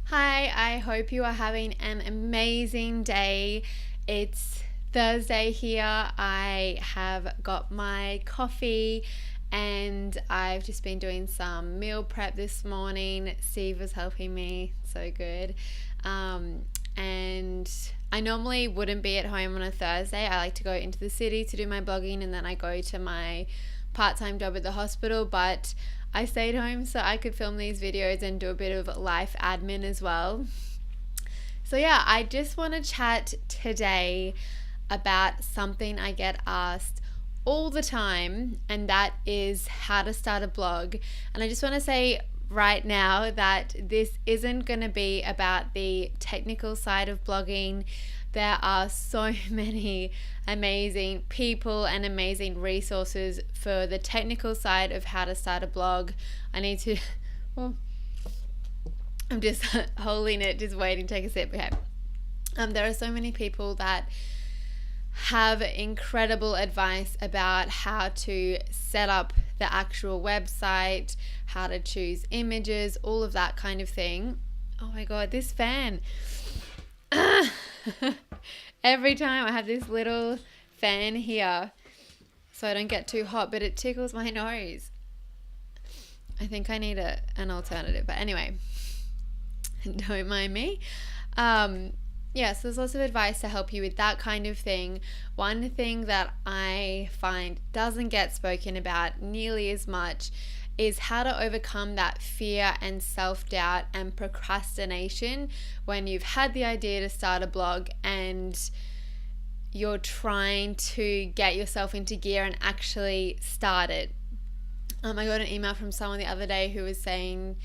Hi, I hope you are having an amazing day. It's Thursday here. I have got my coffee and I've just been doing some meal prep this morning. Steve was helping me, so good. And I normally wouldn't be at home on a Thursday. I like to go into the city to do my blogging and then I go to my part-time job at the hospital, but I stayed home so I could film these videos and do a bit of life admin as well. So yeah, I just want to chat today about something I get asked all the time, and that is how to start a blog. And I just want to say right now that this isn't going to be about the technical side of blogging. There are so many amazing people and amazing resources for the technical side of how to start a blog. I need to, well, I'm just holding it, just waiting to take a sip. Okay. There are so many people that have incredible advice about how to set up the actual website, how to choose images, all of that kind of thing. Oh my god, this fan. Every time I have this little fan here so I don't get too hot, but it tickles my nose. I think I need an alternative, but anyway, don't mind me. So there's lots of advice to help you with that kind of thing. One thing that I find doesn't get spoken about nearly as much is how to overcome that fear and self-doubt and procrastination when you've had the idea to start a blog and you're trying to get yourself into gear and actually start it. I got an email from someone the other day who was saying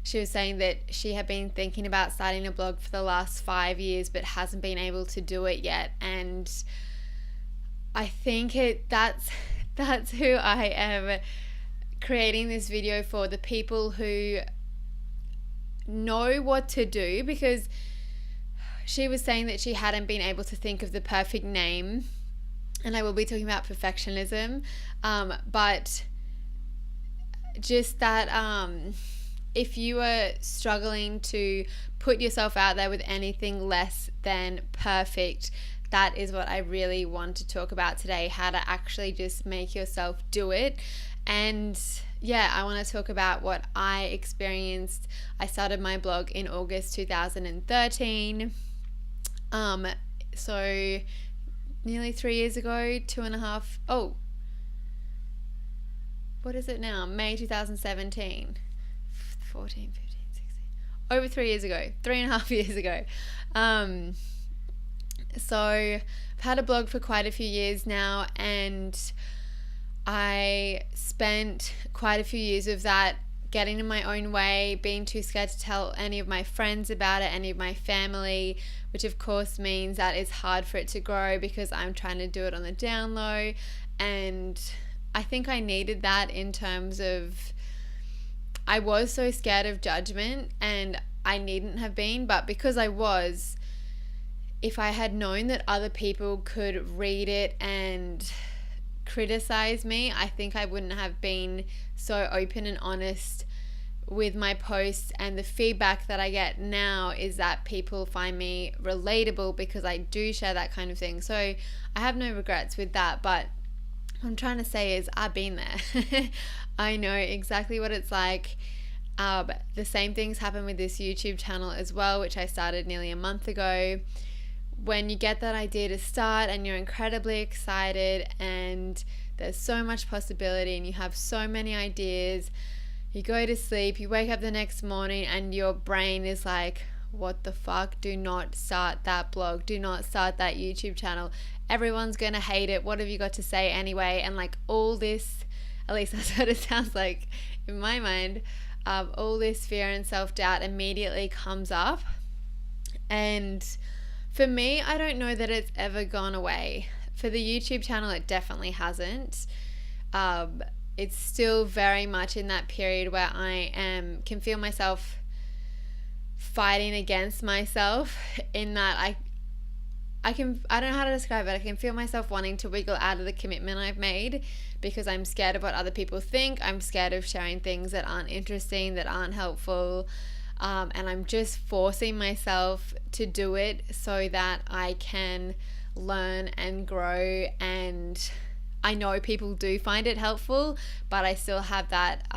that she had been thinking about starting a blog for the last 5 years but hasn't been able to do it yet. And I think that's who I am creating this video for, the people who know what to do, because she was saying that she hadn't been able to think of the perfect name, and I will be talking about perfectionism, but just that if you are struggling to put yourself out there with anything less than perfect, that is what I really want to talk about today, how to actually just make yourself do it. And yeah, I want to talk about what I experienced. I started my blog in August 2013. So nearly 3 years ago, 2.5. Oh, what is it now? May 2017. 14, 15, 16. Over 3 years ago. 3.5 years ago. So I've had a blog for quite a few years now, and I spent quite a few years of that getting in my own way, being too scared to tell any of my friends about it, any of my family, which of course means that it's hard for it to grow because I'm trying to do it on the down low. And I think I needed that in terms of, I was so scared of judgment, and I needn't have been, but because I was, if I had known that other people could read it and criticize me, I think I wouldn't have been so open and honest with my posts. And the feedback that I get now is that people find me relatable because I do share that kind of thing. So I have no regrets with that, but what I'm trying to say is I've been there. I know exactly what it's like. The same things happen with this YouTube channel as well, which I started nearly a month ago. When you get that idea to start and you're incredibly excited and there's so much possibility and you have so many ideas, you go to sleep, you wake up the next morning and your brain is like, what the fuck? Do not start that blog. Do not start that YouTube channel. Everyone's going to hate it. What have you got to say anyway? And like all this, at least that's what it sounds like in my mind, all this fear and self-doubt immediately comes up. And for me, I don't know that it's ever gone away. For the YouTube channel, it definitely hasn't. It's still very much in that period where I can feel myself fighting against myself, in that I don't know how to describe it. I can feel myself wanting to wiggle out of the commitment I've made because I'm scared of what other people think. I'm scared of sharing things that aren't interesting, that aren't helpful. and I'm just forcing myself to do it so that I can learn and grow. And I know people do find it helpful, but I still have that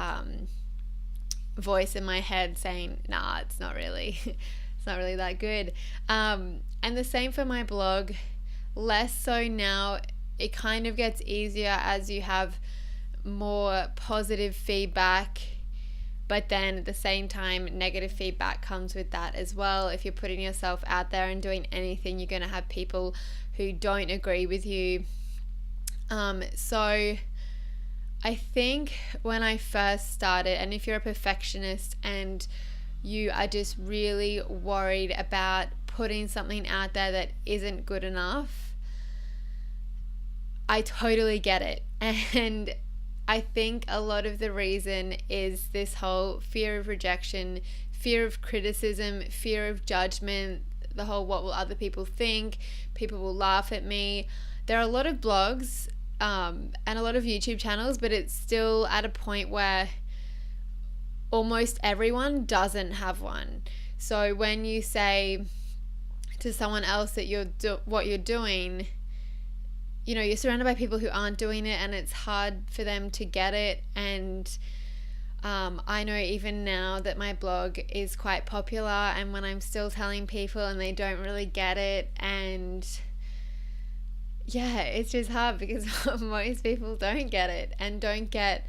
voice in my head saying, nah, it's not really it's not really that good. And the same for my blog, less so now. It kind of gets easier as you have more positive feedback, but then at the same time negative feedback comes with that as well. If you're putting yourself out there and doing anything, you're going to have people who don't agree with you. So I think when I first started, and if you're a perfectionist and you are just really worried about putting something out there that isn't good enough, I totally get it. And I think a lot of the reason is this whole fear of rejection, fear of criticism, fear of judgment, the whole what will other people think, people will laugh at me. There are a lot of blogs and a lot of YouTube channels, but it's still at a point where almost everyone doesn't have one. So when you say to someone else that what you're doing, you know, you're surrounded by people who aren't doing it, and it's hard for them to get it. And I know even now that my blog is quite popular, and when I'm still telling people and they don't really get it, and yeah, it's just hard because most people don't get it and don't get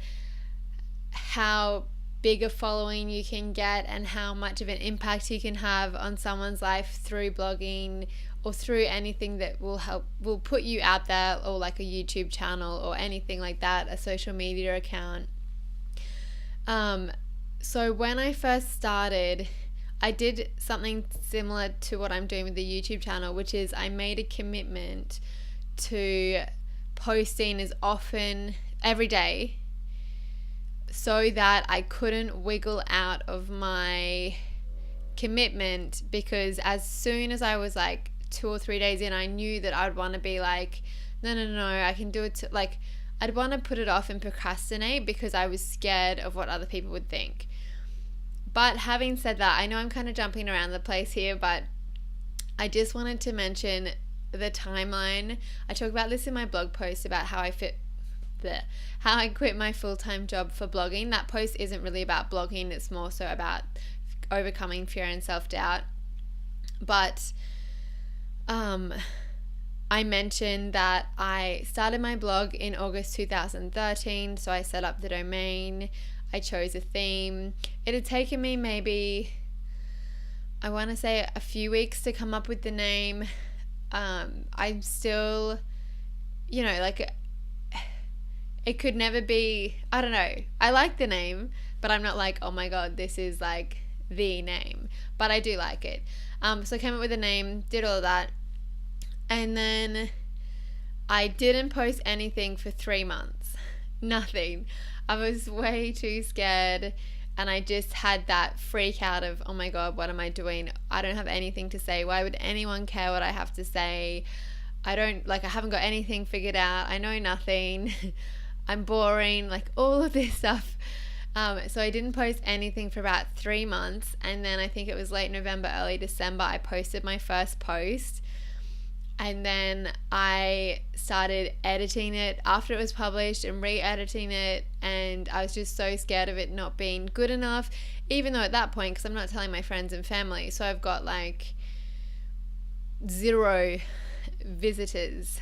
how big a following you can get and how much of an impact you can have on someone's life through blogging or through anything that will put you out there, or like a YouTube channel or anything like that, a social media account. So when I first started, I did something similar to what I'm doing with the YouTube channel, which is I made a commitment to posting as often every day so that I couldn't wiggle out of my commitment, because as soon as I was like 2 or 3 days in, I knew that I'd want to be like, no, I can do it. Like, I'd want to put it off and procrastinate because I was scared of what other people would think. But having said that, I know I'm kind of jumping around the place here, but I just wanted to mention the timeline. I talk about this in my blog post about how I quit my full-time job for blogging. That post isn't really about blogging, it's more so about overcoming fear and self-doubt. But I mentioned that I started my blog in August 2013, so I set up the domain, I chose a theme. It had taken me maybe, I want to say, a few weeks to come up with the name. I'm still, you know, like, it could never be, I don't know, I like the name, but I'm not like, oh my god, this is like the name, but I do like it. So I came up with a name, did all of that, and then I didn't post anything for 3 months. Nothing. I was way too scared, and I just had that freak out of, oh my god, what am I doing? I don't have anything to say. Why would anyone care what I have to say? I haven't got anything figured out. I know nothing. I'm boring, like all of this stuff. So I didn't post anything for about 3 months, and then I think it was late November, early December, I posted my first post. And then I started editing it after it was published and re-editing it, and I was just so scared of it not being good enough, even though at that point, because I'm not telling my friends and family, so I've got like 0 visitors,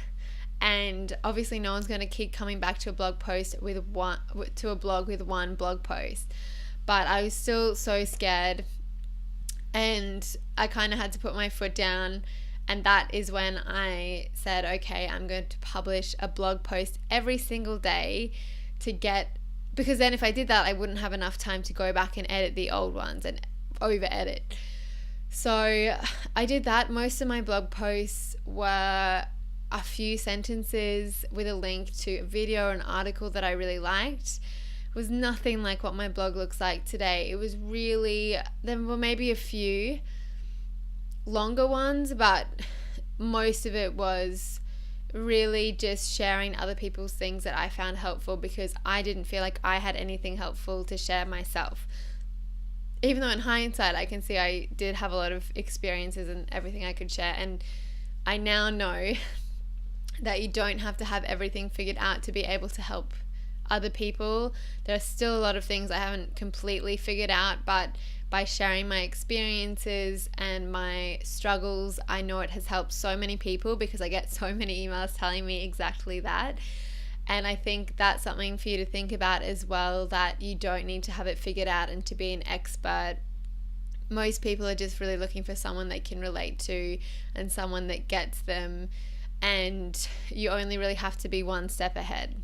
and obviously no one's going to keep coming back to a blog with one blog post. But I was still so scared, and I kind of had to put my foot down. And that is when I said, okay, I'm going to publish a blog post every single day because then if I did that, I wouldn't have enough time to go back and edit the old ones and over edit. So I did that. Most of my blog posts were a few sentences with a link to a video or an article that I really liked. It was nothing like what my blog looks like today. It was really, there were maybe a few longer ones, but most of it was really just sharing other people's things that I found helpful, because I didn't feel like I had anything helpful to share myself. even though in hindsight I can see I did have a lot of experiences and everything I could share, and I now know that you don't have to have everything figured out to be able to help other people. There are still a lot of things I haven't completely figured out, but by sharing my experiences and my struggles, I know it has helped so many people, because I get so many emails telling me exactly that. And I think that's something for you to think about as well, that you don't need to have it figured out and to be an expert. Most people are just really looking for someone they can relate to and someone that gets them, and you only really have to be one step ahead.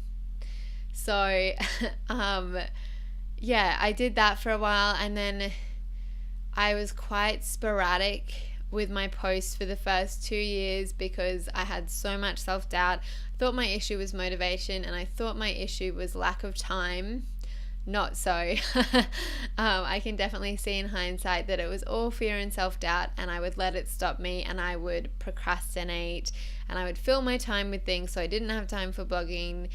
So yeah, I did that for a while, and then I was quite sporadic with my posts for the first 2 years because I had so much self-doubt. I thought my issue was motivation, and I thought my issue was lack of time. Not so. I can definitely see in hindsight that it was all fear and self-doubt, and I would let it stop me, and I would procrastinate, and I would fill my time with things, so I didn't have time for blogging.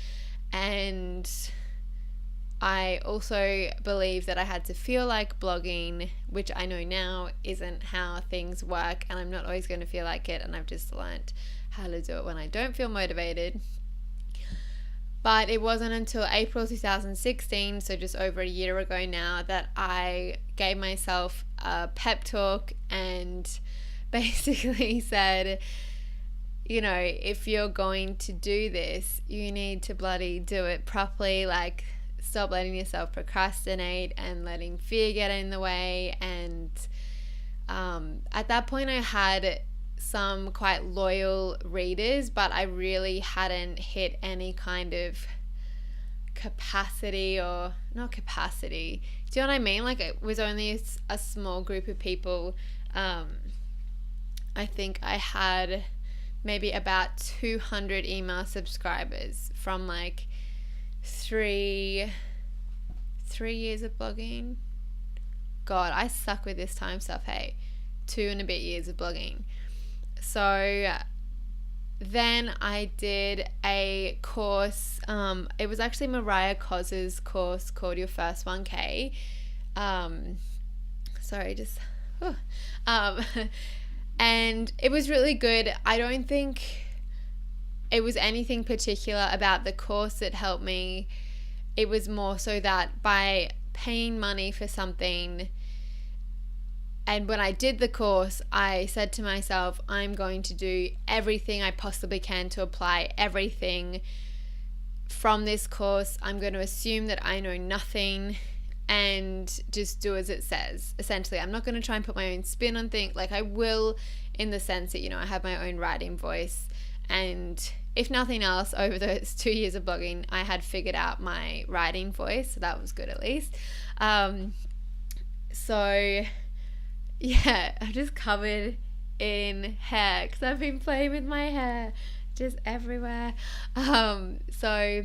And I also believe that I had to feel like blogging, which I know now isn't how things work, and I'm not always going to feel like it, and I've just learnt how to do it when I don't feel motivated. But it wasn't until April 2016, so just over a year ago now, that I gave myself a pep talk and basically said, you know, if you're going to do this, you need to bloody do it properly. Like, stop letting yourself procrastinate and letting fear get in the way. And at that point I had some quite loyal readers, but I really hadn't hit any kind of capacity, or not capacity, do you know what I mean? Like, it was only a small group of people. I think I had maybe about 200 email subscribers from like 3 years of blogging. God, I suck with this time stuff, hey. 2 and a bit years of blogging. So then I did a course. It was actually Mariah Coz's course called Your First 1K. And it was really good. I don't think it was anything particular about the course that helped me. It was more so that by paying money for something, and when I did the course, I said to myself, I'm going to do everything I possibly can to apply everything from this course. I'm going to assume that I know nothing and just do as it says. Essentially, I'm not going to try and put my own spin on things. Like, I will, in the sense that, you know, I have my own writing voice, and if nothing else, over those 2 years of blogging, I had figured out my writing voice, so that was good at least. So yeah, I'm just covered in hair because I've been playing with my hair just everywhere. So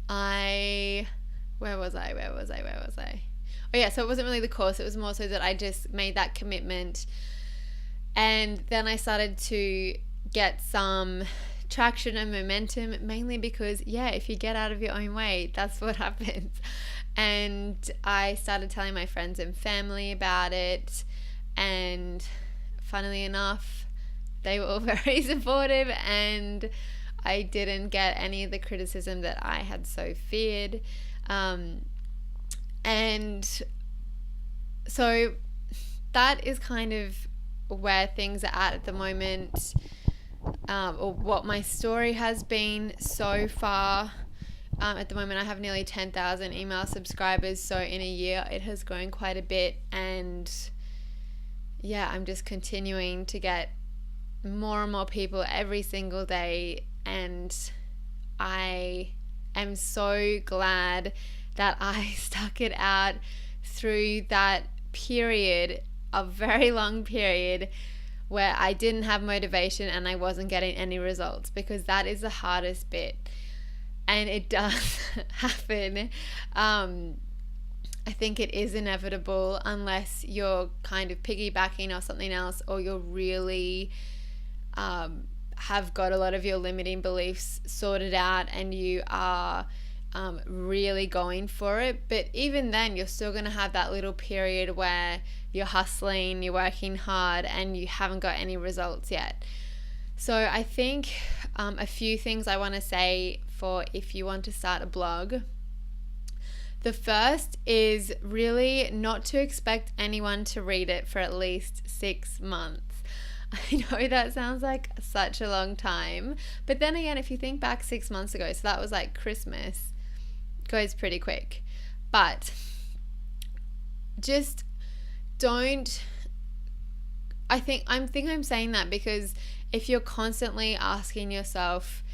where was I? Oh yeah, so it wasn't really the course, it was more so that I just made that commitment, and then I started to get some traction and momentum, mainly because, yeah, if you get out of your own way, that's what happens. And I started telling my friends and family about it, and funnily enough, they were all very supportive, and I didn't get any of the criticism that I had so feared. And so that is kind of where things are at the moment, or what my story has been so far. At the moment I have nearly 10,000 email subscribers, so in a year it has grown quite a bit, and yeah, I'm just continuing to get more and more people every single day, and I am so glad that I stuck it out through that period, a very long period, where I didn't have motivation and I wasn't getting any results, because that is the hardest bit. And it does happen. I think it is inevitable, unless you're kind of piggybacking or something else, or you're really have got a lot of your limiting beliefs sorted out, and you are really going for it. But even then, you're still going to have that little period where you're hustling, you're working hard, and you haven't got any results yet. So I think a few things I want to say for if you want to start a blog. The first is really not to expect anyone to read it for at least 6 months. I know that sounds like such a long time, but then again, if you think back 6 months ago, so that was like Christmas, goes pretty quick. But just don't, I think I'm saying that because if you're constantly asking yourself,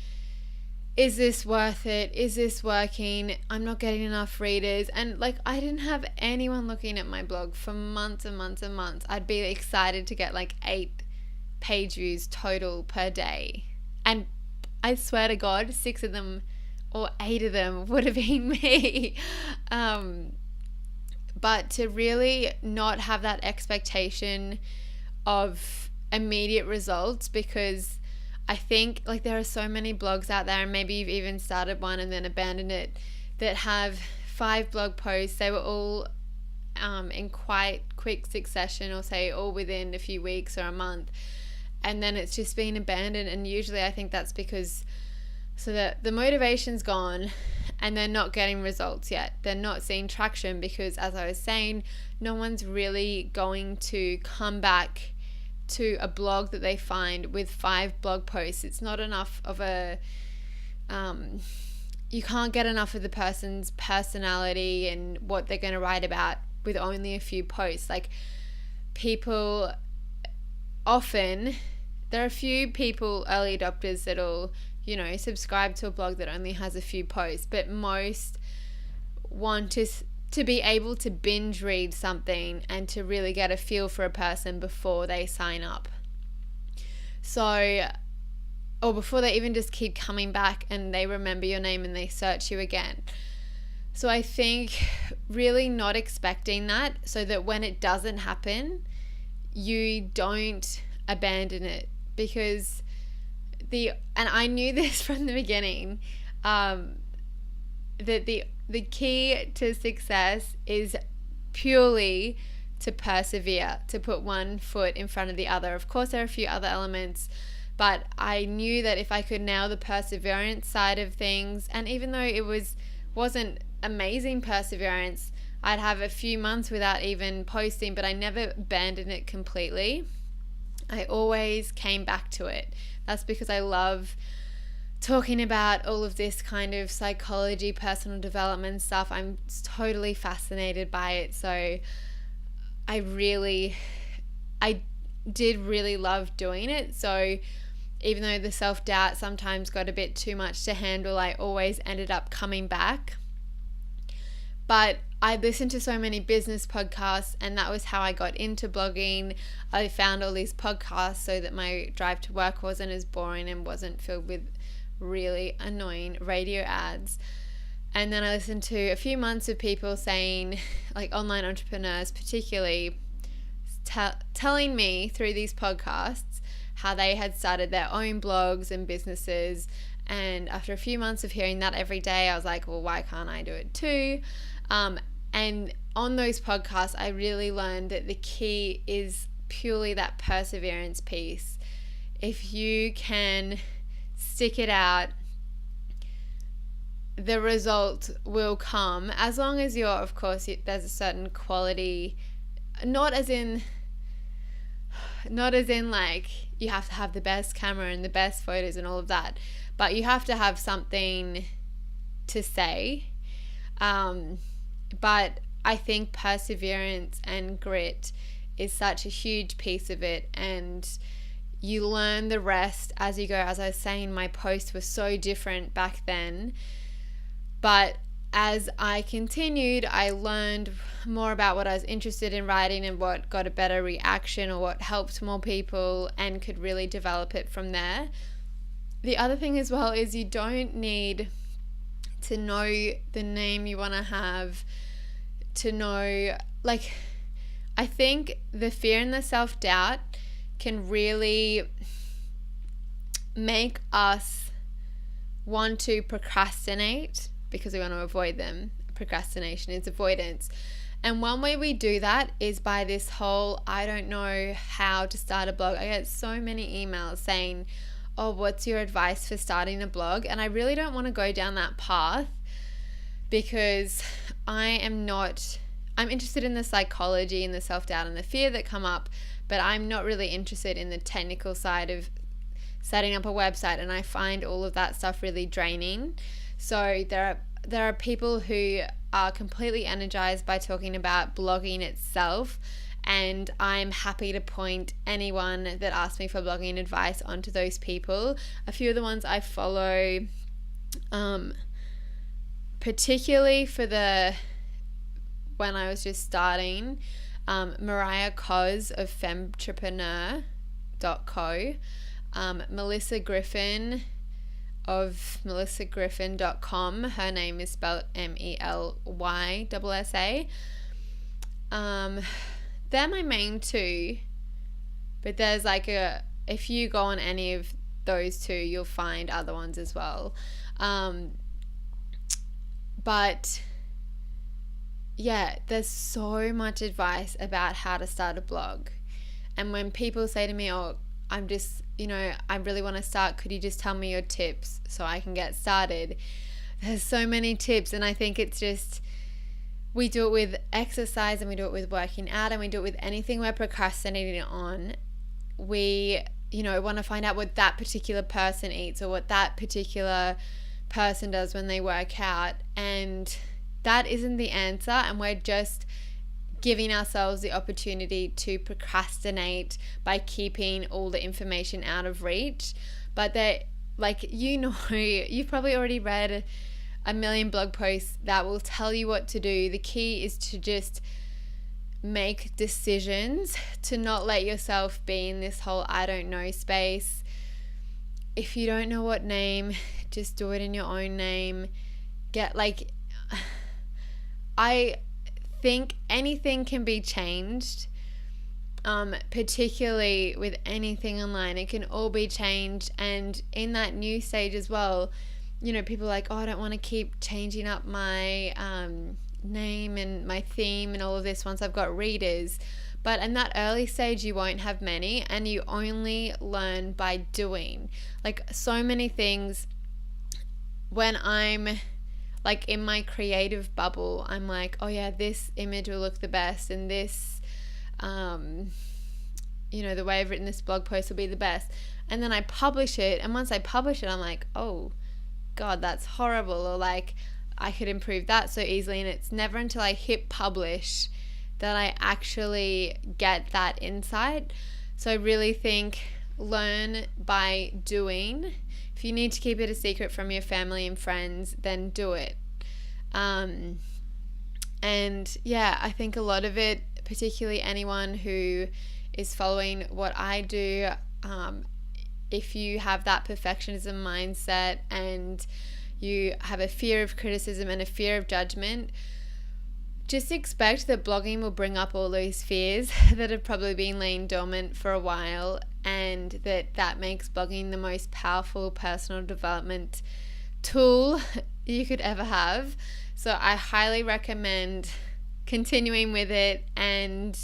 is this worth it? Is this working? I'm not getting enough readers. And like, I didn't have anyone looking at my blog for months and months and months. I'd be excited to get like 8 page views total per day. And I swear to God, 6 of them or 8 of them would have been me. But to really not have that expectation of immediate results, because I think like there are so many blogs out there, and maybe you've even started one and then abandoned it, that have 5 blog posts. They were all in quite quick succession, or say all within a few weeks or a month, and then it's just been abandoned. And usually I think that's because the motivation's gone and they're not getting results yet. They're not seeing traction because, as I was saying, no one's really going to come back to a blog that they find with 5 blog posts. It's not enough of a you can't get enough of the person's personality and what they're going to write about with only a few posts. Like, people often, there are a few people, early adopters, that'll subscribe to a blog that only has a few posts, but most want to be able to binge read something and to really get a feel for a person before they sign up. So, or before they even just keep coming back and they remember your name and they search you again. So I think really not expecting that, so that when it doesn't happen, you don't abandon it. Because and I knew this from the beginning, that the key to success is purely to persevere, to put one foot in front of the other. Of course, there are a few other elements, but I knew that if I could nail the perseverance side of things, and even though it wasn't amazing perseverance, I'd have a few months without even posting, but I never abandoned it completely. I always came back to it. That's because I love talking about all of this kind of psychology, personal development stuff. I'm totally fascinated by it. So I did really love doing it. So even though the self-doubt sometimes got a bit too much to handle, I always ended up coming back. But I listened to so many business podcasts, and that was how I got into blogging. I found all these podcasts so that my drive to work wasn't as boring and wasn't filled with really annoying radio ads. And then I listened to a few months of people saying, like online entrepreneurs particularly, telling me through these podcasts how they had started their own blogs and businesses. And after a few months of hearing that every day, I was like, well, why can't I do it too? And on those podcasts, I really learned that the key is purely that perseverance piece. If you can stick it out, the result will come, as long as you're, of course, there's a certain quality, not as in like you have to have the best camera and the best photos and all of that, but you have to have something to say. But I think perseverance and grit is such a huge piece of it, and you learn the rest as you go. As I was saying, my posts were so different back then, but as I continued, I learned more about what I was interested in writing and what got a better reaction or what helped more people, and could really develop it from there. The other thing as well is you don't need to know the name you want to have, to know, like, I think the fear and the self-doubt can really make us want to procrastinate because we want to avoid them. Procrastination is avoidance. And one way we do that is by this whole, I don't know how to start a blog. I get so many emails saying, oh, what's your advice for starting a blog? And I really don't want to go down that path, because I'm interested in the psychology and the self-doubt and the fear that come up, but I'm not really interested in the technical side of setting up a website, and I find all of that stuff really draining. So there are people who are completely energized by talking about blogging itself, and I'm happy to point anyone that asks me for blogging advice onto those people. A few of the ones I follow, particularly for when I was just starting, Mariah Coz of femtrepreneur.co, Melissa Griffin of melissagriffin.com. Her name is spelled MELYSSA. They're my main two, but there's if you go on any of those two, you'll find other ones as well. But yeah, there's so much advice about how to start a blog. And when people say to me, oh, I'm just, I really want to start, could you just tell me your tips so I can get started? There's so many tips, and I think it's just, we do it with exercise, and we do it with working out, and we do it with anything we're procrastinating on. We, want to find out what that particular person eats, or what that particular person does when they work out, and that isn't the answer, and we're just giving ourselves the opportunity to procrastinate by keeping all the information out of reach. But you've probably already read a million blog posts that will tell you what to do. The key is to just make decisions, to not let yourself be in this whole I don't know space. If you don't know what name, just do it in your own name. I think anything can be changed, particularly with anything online. It can all be changed, and in that new stage as well, people are like, oh, I don't want to keep changing up my name and my theme and all of this once I've got readers. But in that early stage, you won't have many, and you only learn by doing. So many things, when I'm in my creative bubble, I'm like, oh yeah, this image will look the best, and this, the way I've written this blog post will be the best. And then I publish it, and once I publish it, I'm like, oh God, that's horrible, or I could improve that so easily. And it's never until I hit publish that I actually get that insight. So I really think learn by doing. If you need to keep it a secret from your family and friends, then do it. And yeah, I think a lot of it, particularly anyone who is following what I do, if you have that perfectionism mindset and you have a fear of criticism and a fear of judgment, just expect that blogging will bring up all those fears that have probably been laying dormant for a while, and that makes blogging the most powerful personal development tool you could ever have. So I highly recommend continuing with it, and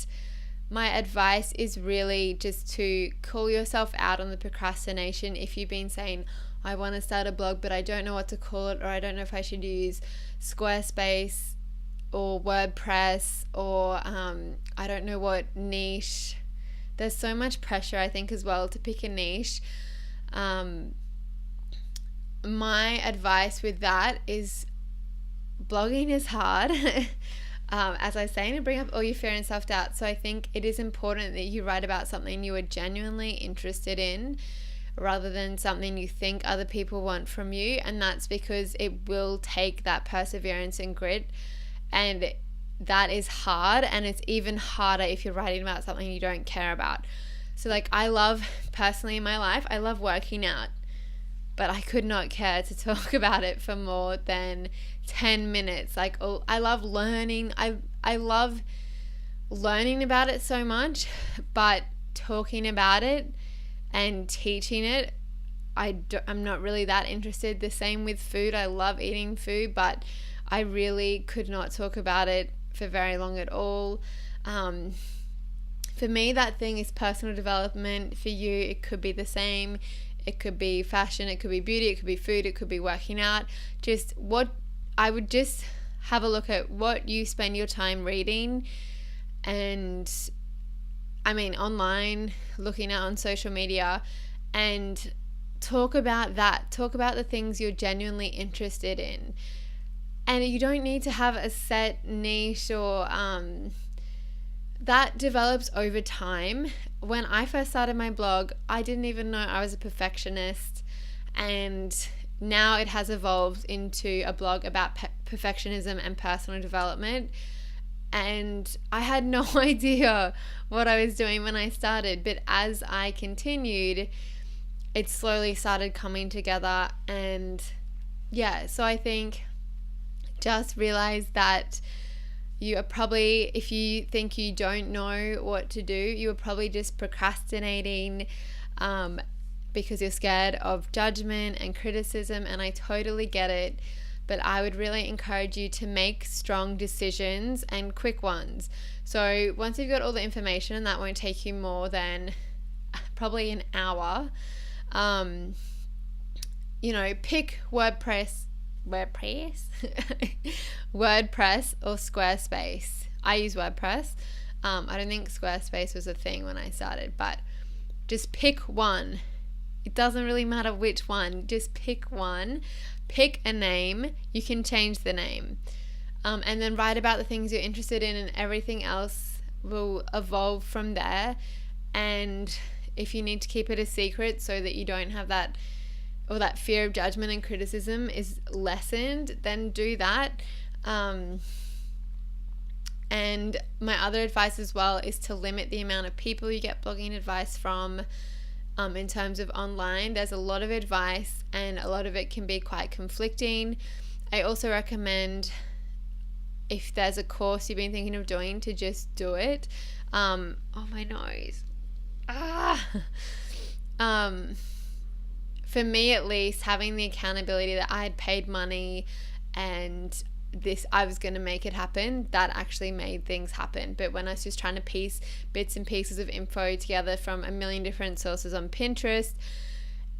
my advice is really just to call yourself out on the procrastination. If you've been saying, I want to start a blog but I don't know what to call it, or I don't know if I should use Squarespace or WordPress, or I don't know what niche. There's so much pressure, I think, as well, to pick a niche. My advice with that is blogging is hard. As I was saying, to bring up all your fear and self-doubt. So I think it is important that you write about something you are genuinely interested in, rather than something you think other people want from you. And that's because it will take that perseverance and grit, and that is hard. And it's even harder if you're writing about something you don't care about. So I love, personally in my life, I love working out, but I could not care to talk about it for more than 10 minutes. I love learning. I love learning about it so much, but talking about it and teaching it, I'm not really that interested. The same with food. I love eating food, but I really could not talk about it for very long at all. For me, that thing is personal development. For you, it could be the same. It could be fashion, it could be beauty, it could be food, it could be working out. I would just have a look at what you spend your time reading, and online, looking at on social media, and talk about that. Talk about the things you're genuinely interested in. And you don't need to have a set niche or that develops over time. When I first started my blog, I didn't even know I was a perfectionist, and now it has evolved into a blog about perfectionism and personal development. And I had no idea what I was doing when I started, but as I continued, it slowly started coming together. And yeah, so I think just realize that you are probably, if you think you don't know what to do, you are probably just procrastinating because you're scared of judgment and criticism, and I totally get it. But I would really encourage you to make strong decisions and quick ones. So once you've got all the information, and that won't take you more than probably an hour, pick WordPress or Squarespace. I use WordPress. I don't think Squarespace was a thing when I started, but just pick one. It doesn't really matter which one. Just pick one. Pick a name. You can change the name. And then write about the things you're interested in, and everything else will evolve from there. And if you need to keep it a secret so that you don't have that, or that fear of judgment and criticism is lessened, then do that. And my other advice as well is to limit the amount of people you get blogging advice from. In terms of online, there's a lot of advice, and a lot of it can be quite conflicting. I also recommend, if there's a course you've been thinking of doing, to just do it. Oh, my nose. For me at least, having the accountability that I had paid money and I was going to make it happen, that actually made things happen. But when I was just trying to piece bits and pieces of info together from a million different sources on Pinterest,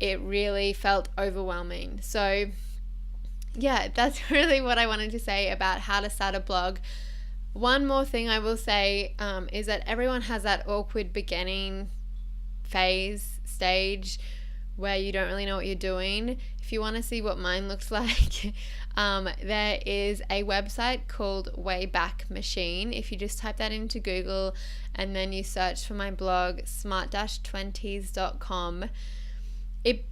it really felt overwhelming. So yeah, that's really what I wanted to say about how to start a blog. One more thing I will say is that everyone has that awkward beginning stage where you don't really know what you're doing. If you want to see what mine looks like, there is a website called Wayback Machine. If you just type that into Google and then you search for my blog, smart-20s.com, it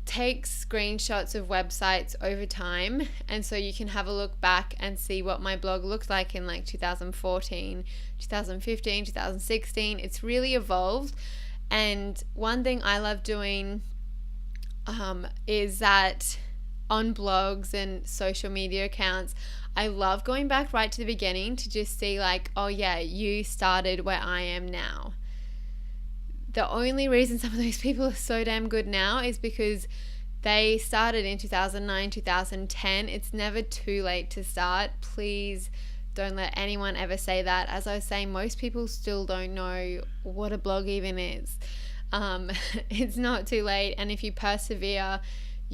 takes screenshots of websites over time, and so you can have a look back and see what my blog looked like in like 2014, 2015, 2016. It's really evolved. And one thing I love doing is that on blogs and social media accounts, I love going back right to the beginning to just see like, oh yeah, you started where I am now. The only reason some of those people are so damn good now is because they started in 2009, 2010. It's never too late to start. Please don't let anyone ever say that. As I was saying, most people still don't know what a blog even is. It's not too late, and if you persevere, I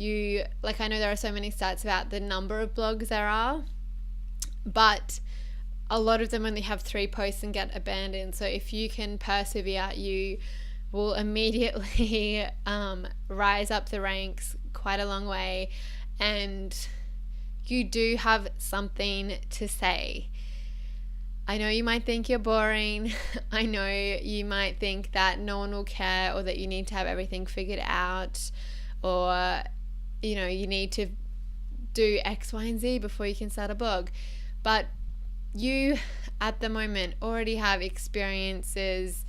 know there are so many stats about the number of blogs there are, but a lot of them only have 3 posts and get abandoned. So if you can persevere, you will immediately rise up the ranks quite a long way, and you do have something to say. I know you might think you're boring. I know you might think that no one will care, or that you need to have everything figured out, or you need to do X, Y, and Z before you can start a blog. But you at the moment already have experiences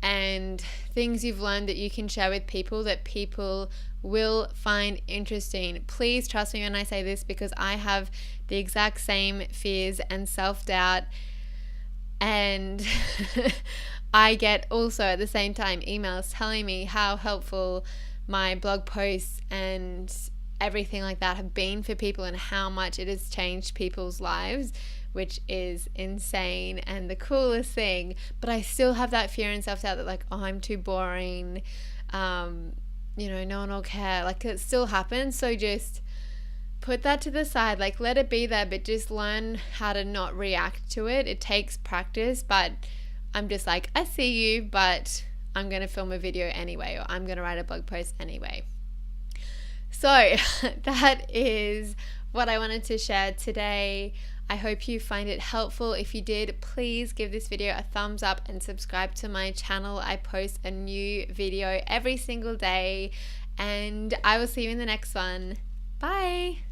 and things you've learned that you can share with people that people will find interesting. Please trust me when I say this, because I have the exact same fears and self-doubt, and I get also at the same time emails telling me how helpful my blog posts and everything like that have been for people and how much it has changed people's lives, which is insane and the coolest thing. But I still have that fear and self-doubt that, like, oh, I'm too boring, no one will care. Like, it still happens. So just put that to the side, like, let it be there, but just learn how to not react to it. It takes practice, but I'm just like, I see you, but I'm going to film a video anyway, or I'm going to write a blog post anyway. So that is what I wanted to share today. I hope you find it helpful. If you did, please give this video a thumbs up and subscribe to my channel. I post a new video every single day, and I will see you in the next one. Bye.